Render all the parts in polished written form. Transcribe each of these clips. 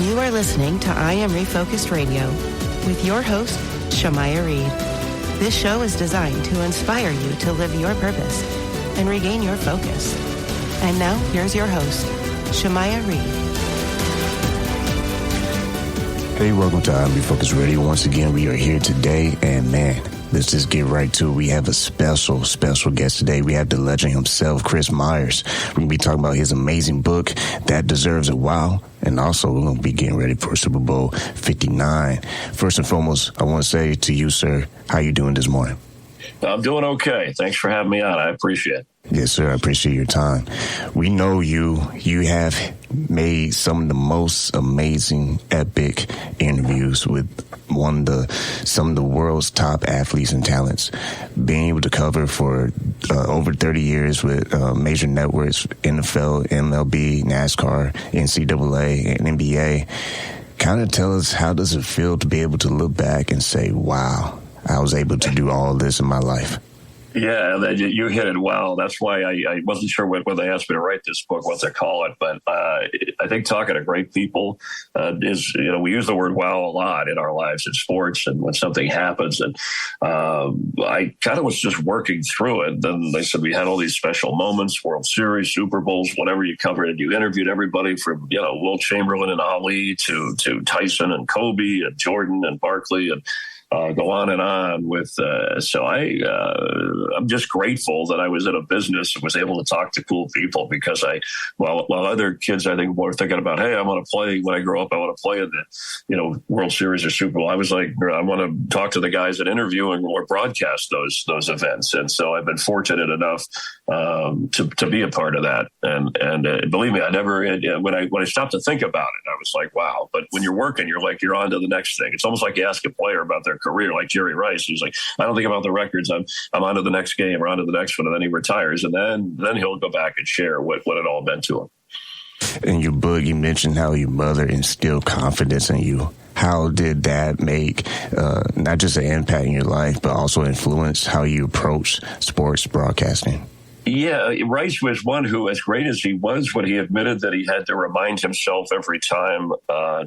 You are listening to I Am Refocused Radio with your host, Shamaya Reed. This show is designed to inspire you to live your purpose and regain your focus. And now, here's your host, Shamaya Reed. Hey, welcome to I Am Refocused Radio. Once again, we are here today, and man, let's just get right to it. We have a special guest today. We have the legend himself, Chris Myers. We're going to be talking about his amazing book, That Deserves a Wow. And also, we're going to be getting ready for Super Bowl 59. First and foremost, I want to say to you, sir, how you doing this morning? I'm doing okay. Thanks for having me on. I appreciate it. Yes, sir. I appreciate your time. We know you have made some of the most amazing, epic interviews with some of the world's top athletes and talents. Being able to cover for over 30 years with major networks, NFL, MLB, NASCAR, NCAA, and NBA. Kind of tell us, how does it feel to be able to look back and say, wow, I was able to do all this in my life? Yeah, you hit it well. That's why I wasn't sure when they asked me to write this book, what to call it. But I think talking to great people is, we use the word wow a lot in our lives in sports and when something happens. And I kind of was just working through it. Then they said we had all these special moments, World Series, Super Bowls, whatever you covered. And you interviewed everybody from, Wilt Chamberlain and Ali to Tyson and Kobe and Jordan and Barkley and go on with, so I'm just grateful that I was in a business and was able to talk to cool people because while other kids, I think, were thinking about, hey, I want to play when I grow up, I want to play in the, World Series or Super Bowl. I was like, I want to talk to the guys that interview and or broadcast those events. And so I've been fortunate enough to be a part of that. And believe me, I never, when I stopped to think about it, I was like, wow. But when you're working, you're on to the next thing. It's almost like you ask a player about their career, like Jerry Rice. He's like, I don't think about the records. I'm on to the next game or on to the next one. And then he retires. And then he'll go back and share what it all meant to him. In your book, you mentioned how your mother instilled confidence in you. How did that make not just an impact in your life, but also influence how you approach sports broadcasting? Yeah, Rice was one who, as great as he was, when he admitted that he had to remind himself every time,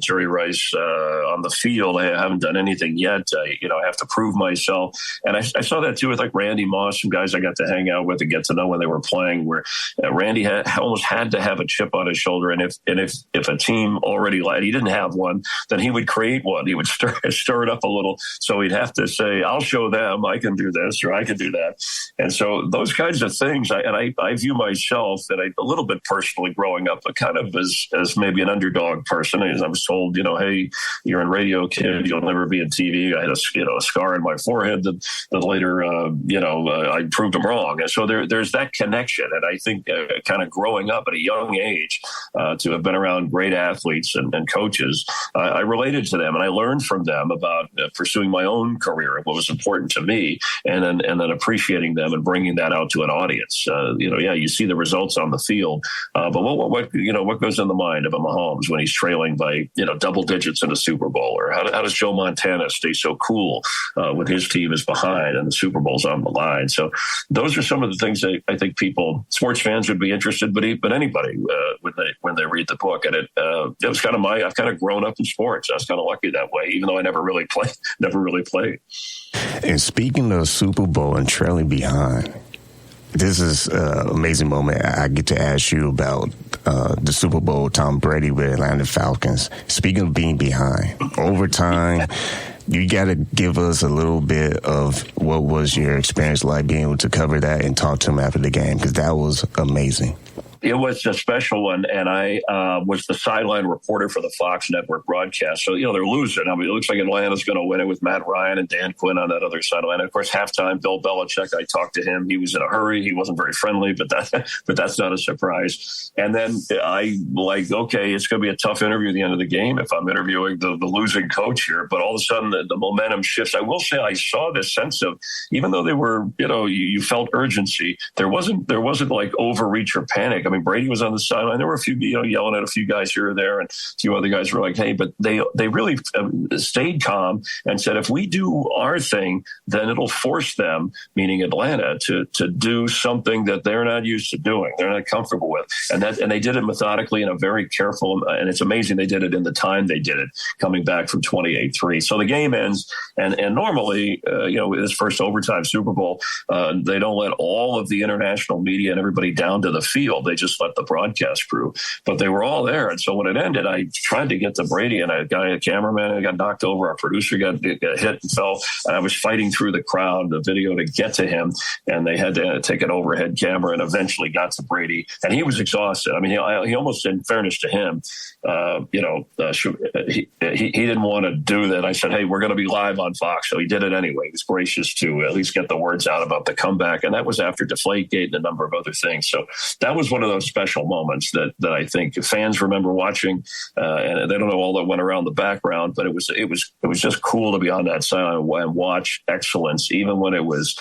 Jerry Rice, on the field, I haven't done anything yet. I have to prove myself. And I saw that too with like Randy Moss, some guys I got to hang out with and get to know when they were playing, where Randy almost had to have a chip on his shoulder. And if a team already lied, he didn't have one, then he would create one. He would stir it up a little. So he'd have to say, I'll show them I can do this or I can do that. And so those kinds of things. I view myself a little bit personally growing up, but kind of as maybe an underdog person. As I was told, hey, you're in radio, kid, you'll never be in TV. I had a scar in my forehead that later, I proved them wrong. And so there's that connection. And I think kind of growing up at a young age to have been around great athletes and coaches, I related to them and I learned from them about pursuing my own career and what was important to me, and then appreciating them and bringing that out to an audience. You see the results on the field, but what goes in the mind of a Mahomes when he's trailing by double digits in a Super Bowl, or how does Joe Montana stay so cool when his team is behind and the Super Bowl's on the line? So those are some of the things that I think sports fans would be interested, but anybody when they read the book. And it was kind of I've kind of grown up in sports. I was kind of lucky that way, even though I never really played. And speaking of Super Bowl and trailing behind, this is an amazing moment. I get to ask you about the Super Bowl, Tom Brady with Atlanta Falcons. Speaking of being behind, overtime, you got to give us a little bit of what was your experience like being able to cover that and talk to him after the game, because that was amazing. It was a special one, and I was the sideline reporter for the Fox network broadcast. So, they're losing. I mean, it looks like Atlanta's going to win it with Matt Ryan and Dan Quinn on that other sideline. Of course, halftime, Bill Belichick, I talked to him. He was in a hurry. He wasn't very friendly, but that's not a surprise. And then okay, it's going to be a tough interview at the end of the game if I'm interviewing the losing coach here. But all of a sudden, the momentum shifts. I will say I saw this sense of, even though they were, you felt urgency, there wasn't like overreach or panic. I mean, mean, Brady was on the sideline. There were a few, yelling at a few guys here or there, and a few other guys were like, hey, but they really stayed calm and said, if we do our thing, then it'll force them, meaning Atlanta, to do something that they're not used to doing. They're not comfortable with. And they did it methodically in a very careful, and it's amazing they did it in the time they did it, coming back from 28-3. So the game ends, and normally, this first overtime Super Bowl, they don't let all of the international media and everybody down to the field. They just let the broadcast crew. But they were all there. And so when it ended, I tried to get to Brady, and a cameraman got knocked over. Our producer got hit and fell. And I was fighting through the crowd, the video, to get to him. And they had to take an overhead camera and eventually got to Brady. And he was exhausted. I mean, he almost, in fairness to him, he didn't want to do that. I said, hey, we're going to be live on Fox. So he did it anyway. He was gracious to at least get the words out about the comeback. And that was after Deflategate and a number of other things. So that was one of those special moments that I think fans remember watching. And they don't know all that went around the background, but it was just cool to be on that side and watch excellence, even when it was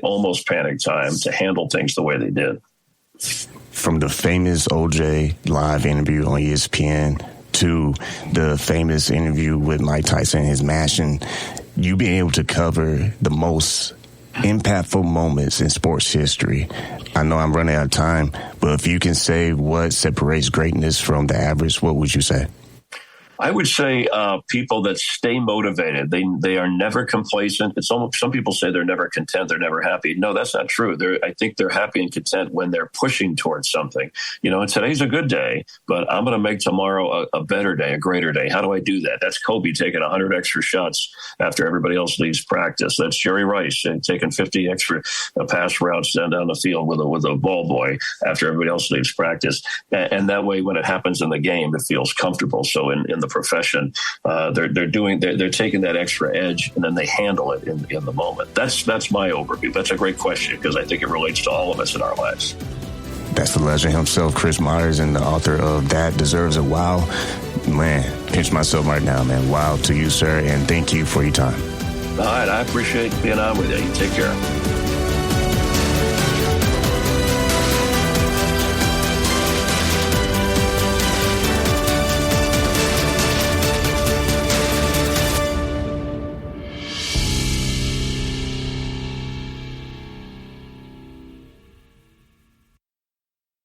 almost panic time, to handle things the way they did. From the famous OJ live interview on ESPN to the famous interview with Mike Tyson, his mashing, you being able to cover the most impactful moments in sports history. I know I'm running out of time, but if you can say what separates greatness from the average, what would you say? I would say people that stay motivated. They are never complacent. It's almost, some people say they're never content, they're never happy. No, that's not true. I think they're happy and content when they're pushing towards something. And today's a good day, but I'm going to make tomorrow a better day, a greater day. How do I do that? That's Kobe taking 100 extra shots after everybody else leaves practice. That's Jerry Rice taking 50 extra pass routes down the field with a ball boy after everybody else leaves practice. And that way, when it happens in the game, it feels comfortable. So in the profession, they're taking that extra edge, and then they handle it in the moment. That's my overview. That's a great question, because I think it relates to all of us in our lives. That's the legend himself, Chris Myers, and the author of That Deserves a Wow. Man, pinch myself right now, man. Wow to you, sir, and thank you for your time. All right, I appreciate being on with you. Take care.